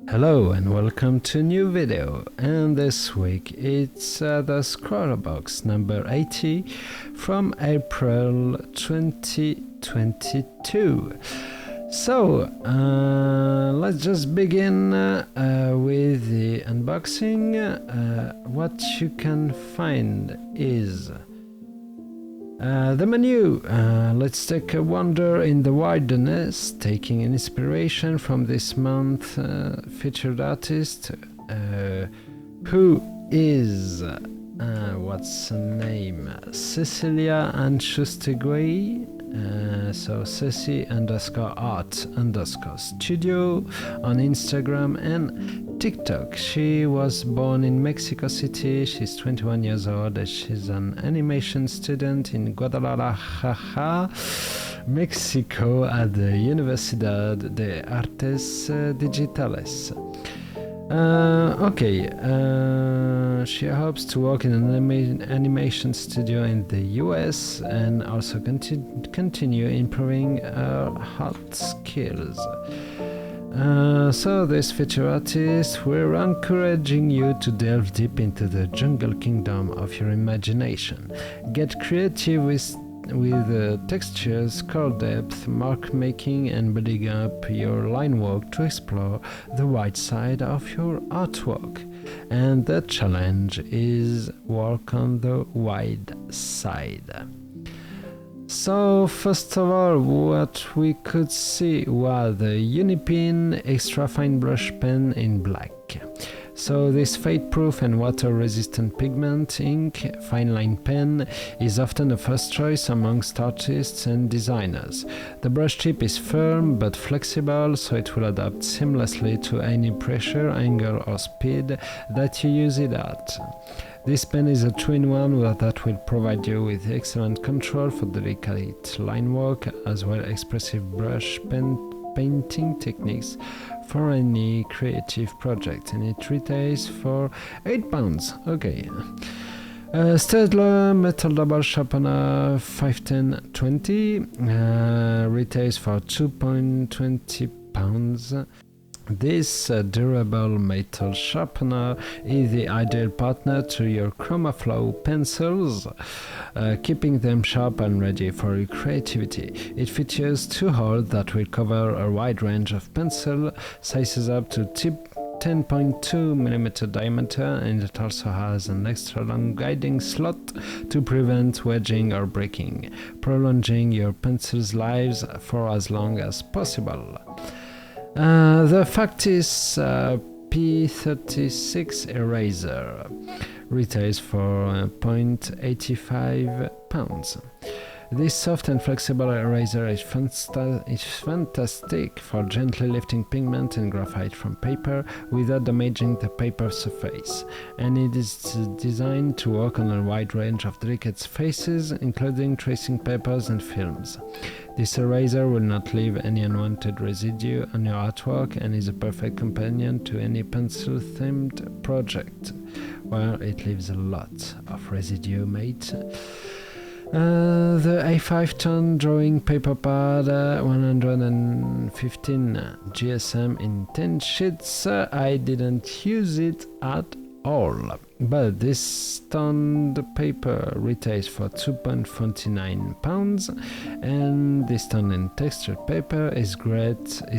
Hello and welcome to a new video, and this week it's the Scrawlrbox number 80 from April 2022. So let's just begin with the unboxing. What you can find is the menu. Let's take a wander in the wilderness, taking inspiration from this month's featured artist, who is, what's her name? Cecilia Anchostegoy. So Ceci_art_studio on Instagram and TikTok. She was born in Mexico City. She's 21 years old. She's an animation student in Guadalajara, Mexico at the Universidad de Artes Digitales. She hopes to work in an animation studio in the US and also continue improving her art skills. So this feature artist, we're encouraging you to delve deep into the jungle kingdom of your imagination. Get creative with textures, color depth, mark making, and building up your line work to explore the wide side of your artwork. And the challenge is work on the wide side. So first of all, what we could see was the Unipin Extra Fine Brush Pen in black. So this fade-proof and water-resistant pigment ink fine line pen is often a first choice amongst artists and designers. The brush tip is firm but flexible, so it will adapt seamlessly to any pressure, angle or speed that you use it at. This pen is a two-in-one that will provide you with excellent control for delicate line work as well as expressive brush painting techniques for any creative project, and it retails for £8. Okay. Staedtler Metal Double Sharpener 51020 retails for £2.20. This durable metal sharpener is the ideal partner to your Chromaflow pencils, keeping them sharp and ready for your creativity. It features two holes that will cover a wide range of pencil sizes up to 10.2mm diameter, and it also has an extra long guiding slot to prevent wedging or breaking, prolonging your pencil's lives for as long as possible. The Factis P36 eraser retails for £0.85. This soft and flexible eraser is fantastic for gently lifting pigment and graphite from paper without damaging the paper surface, and it is designed to work on a wide range of delicate faces, including tracing papers and films. This eraser will not leave any unwanted residue on your artwork and is a perfect companion to any pencil-themed project, where it leaves a lot of residue, mate. The A5-ton drawing paper pad, 115 GSM in 10 sheets. I didn't use it at all, but this toned paper retails for £2.49, and this toned and textured paper is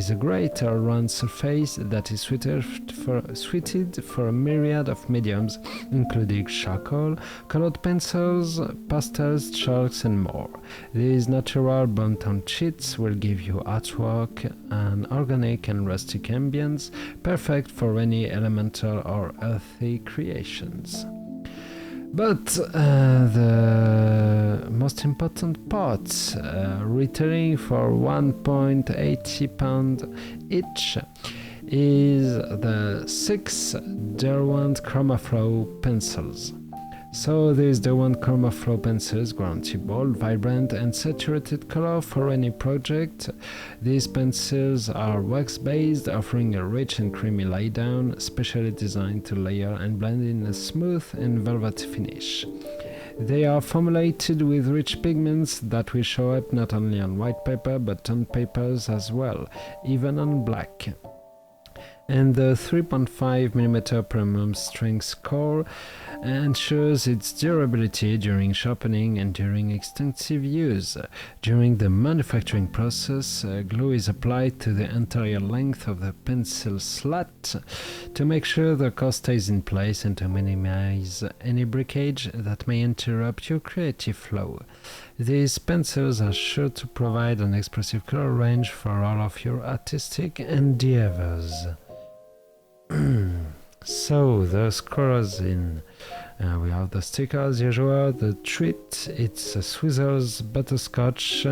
a great all-round surface that is suited for a myriad of mediums, including charcoal, colored pencils, pastels, chalks, and more. These natural bone-toned sheets will give you artwork an organic and rustic ambience, perfect for any elemental or earthy creations. But the most important part, retailing for £1.80 each, is the 6 Derwent Chromaflow pencils. So these Derwent Chromaflow pencils guarantee bold, vibrant and saturated color for any project. These pencils are wax-based, offering a rich and creamy laydown, specially designed to layer and blend in a smooth and velvety finish. They are formulated with rich pigments that will show up not only on white paper but on papers as well, even on black. and the 3.5mm premium strength core ensures its durability during sharpening and during extensive use. During the manufacturing process, glue is applied to the entire length of the pencil slat to make sure the core stays in place and to minimize any breakage that may interrupt your creative flow. These pencils are sure to provide an expressive color range for all of your artistic endeavors. So, the scores in. We have the sticker as usual, the treat, it's a Swizzles butterscotch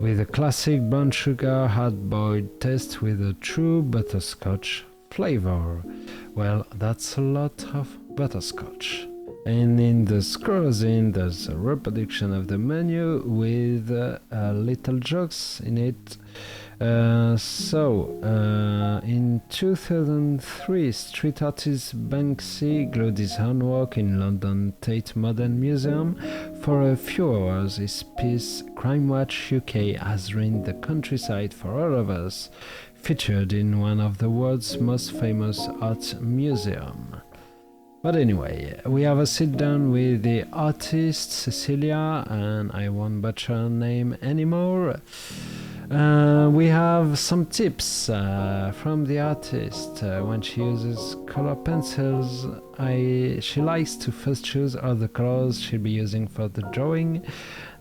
with a classic brown sugar hard-boiled taste with a true butterscotch flavor. Well, that's a lot of butterscotch. And in the scrollzine, there's a reproduction of the menu with little jokes in it. In 2003, street artist Banksy glued his handwork in London Tate Modern Museum. For a few hours, his piece, Crime Watch UK, has reigned the countryside for all of us, featured in one of the world's most famous art museums. But anyway, we have a sit-down with the artist Cecilia, and I won't butcher her name anymore. We have some tips from the artist. When she uses color pencils, she likes to first choose all the colors she'll be using for the drawing.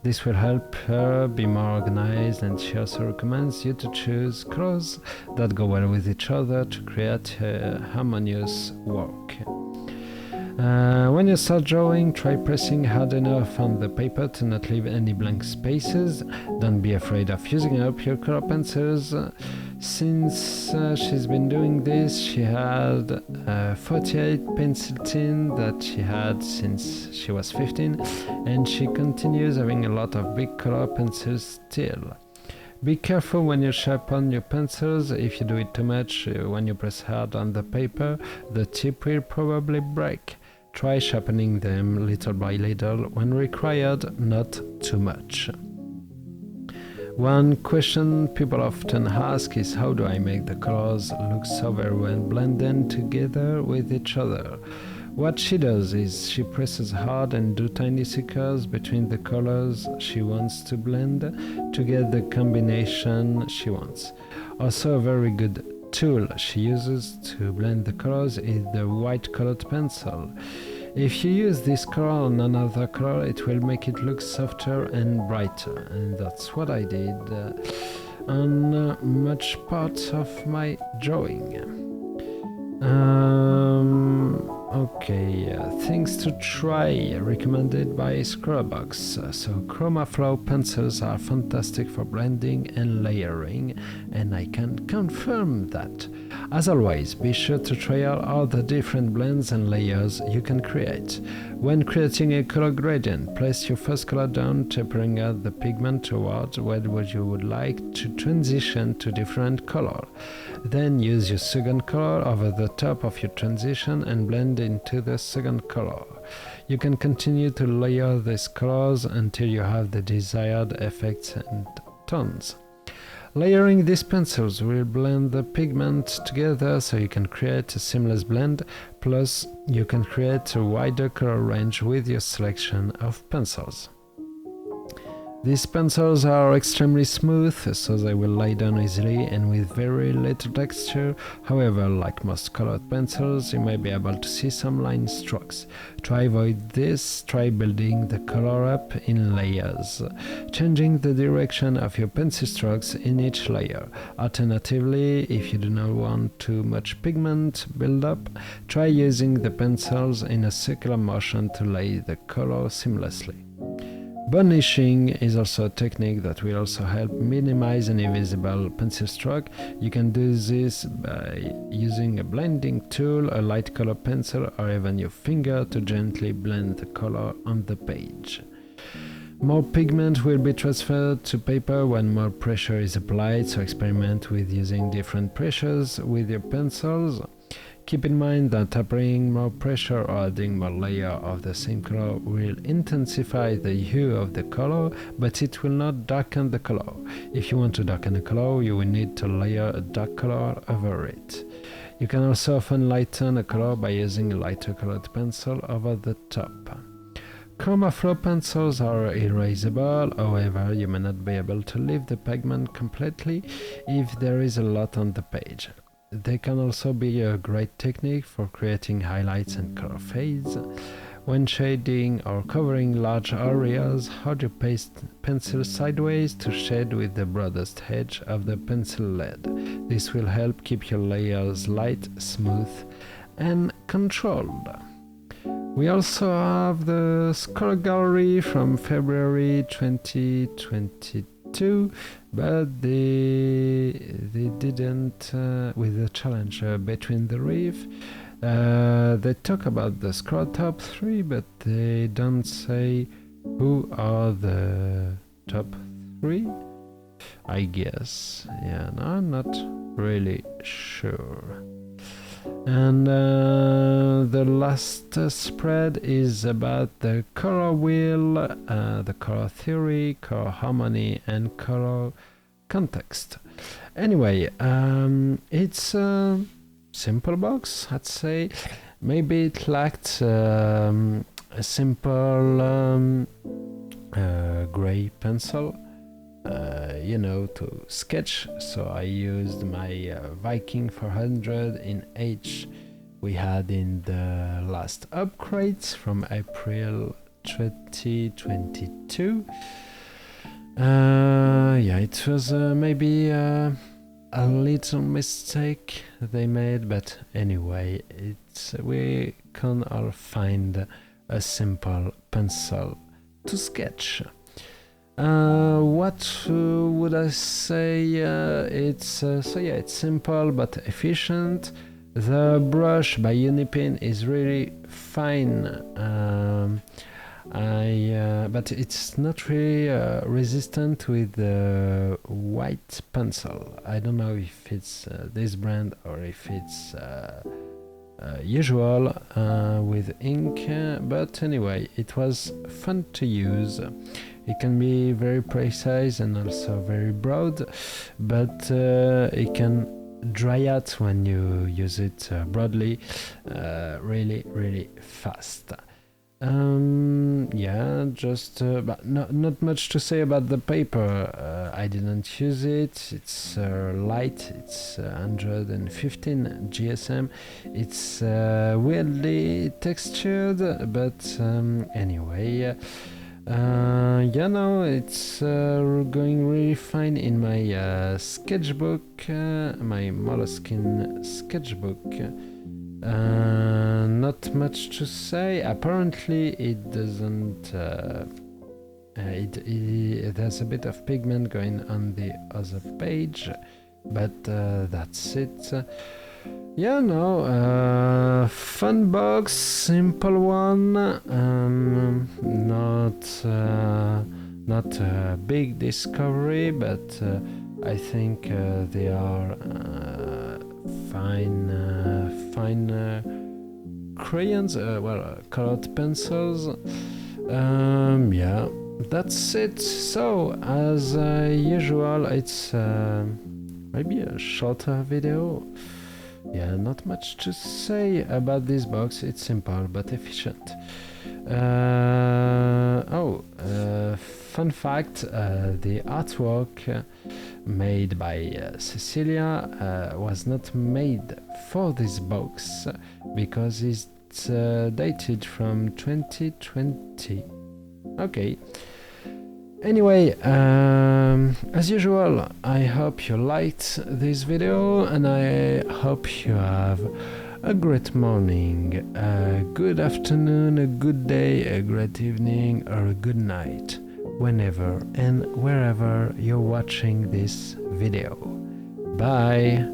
This will help her be more organized, and she also recommends you to choose colors that go well with each other to create a harmonious work. When you start drawing, try pressing hard enough on the paper to not leave any blank spaces. Don't be afraid of using up your color pencils. Since she's been doing this, she had 48 pencil tin that she had since she was 15, and she continues having a lot of big color pencils still. Be careful when you sharpen your pencils. If you do it too much, when you press hard on the paper, the tip will probably break. Try sharpening them little by little when required, not too much. One question people often ask is, how do I make the colors look so very well blended together with each other? What she does is she presses hard and do tiny circles between the colors she wants to blend to get the combination she wants. Also, a very good tool she uses to blend the colors is the white colored pencil. If you use this color on another color, it will make it look softer and brighter, and that's what I did on much parts of my drawing. Things to try, recommended by Scrawlrbox. So Chromaflow pencils are fantastic for blending and layering, and I can confirm that. As always, be sure to try out all the different blends and layers you can create. When creating a color gradient, place your first color down, tapering out the pigment towards where you would like to transition to different color. Then use your second color over the top of your transition and blend into the second color. You can continue to layer these colors until you have the desired effects and tones. Layering these pencils will blend the pigment together so you can create a seamless blend, plus you can create a wider color range with your selection of pencils. These pencils are extremely smooth, so they will lay down easily and with very little texture. However, like most colored pencils, you may be able to see some line strokes. To avoid this, try building the color up in layers, changing the direction of your pencil strokes in each layer. Alternatively, if you do not want too much pigment build-up, try using the pencils in a circular motion to lay the color seamlessly. Bunnishing is also a technique that will also help minimize any visible pencil stroke. You can do this by using a blending tool, a light color pencil, or even your finger to gently blend the color on the page. More pigment will be transferred to paper when more pressure is applied, so experiment with using different pressures with your pencils. Keep in mind that applying more pressure or adding more layer of the same color will intensify the hue of the color, but it will not darken the color. If you want to darken a color, you will need to layer a dark color over it. You can also often lighten a color by using a lighter colored pencil over the top. Chromaflow pencils are erasable, however you may not be able to leave the pigment completely if there is a lot on the page. They can also be a great technique for creating highlights and color fades. When shading or covering large areas, hold your pencil sideways to shade with the broadest edge of the pencil lead. This will help keep your layers light, smooth, and controlled. We also have the Scroll Gallery from February 2022, but they didn't, with the challenge between the reef. They talk about the Scroll top 3, but they don't say who are the top 3, I guess. Yeah, no, I'm not really sure. And the last spread is about the color wheel, the color theory, color harmony, and color context. Anyway, it's a simple box, I'd say. Maybe it lacked a simple gray pencil, to sketch, so I used my Viking 400 in H we had in the last upgrades from April 2022. It was maybe a little mistake they made, but anyway, we can all find a simple pencil to sketch. What would I say? It's simple but efficient. The brush by Unipin is really fine, but it's not really resistant with the white pencil. I don't know if it's this brand or if it's usual with ink, but anyway, it was fun to use. It can be very precise and also very broad, but it can dry out when you use it broadly really fast. But not much to say about the paper. I didn't use it. It's light. It's 115 GSM. It's weirdly textured, but anyway. It's going really fine in my sketchbook, my Moleskine sketchbook. Not much to say. Apparently it doesn't there's a bit of pigment going on the other page, but that's it. Fun box, simple one, not a big discovery, but I think they are fine crayons, colored pencils. That's it. So as usual, it's maybe a shorter video. Not much to say about this box. It's simple but efficient. Fun fact, the artwork made by Cecilia was not made for this box because it's dated from 2020. Okay. Anyway, as usual, I hope you liked this video, and I hope you have a great morning, a good afternoon, a good day, a great evening, or a good night, whenever and wherever you're watching this video. Bye!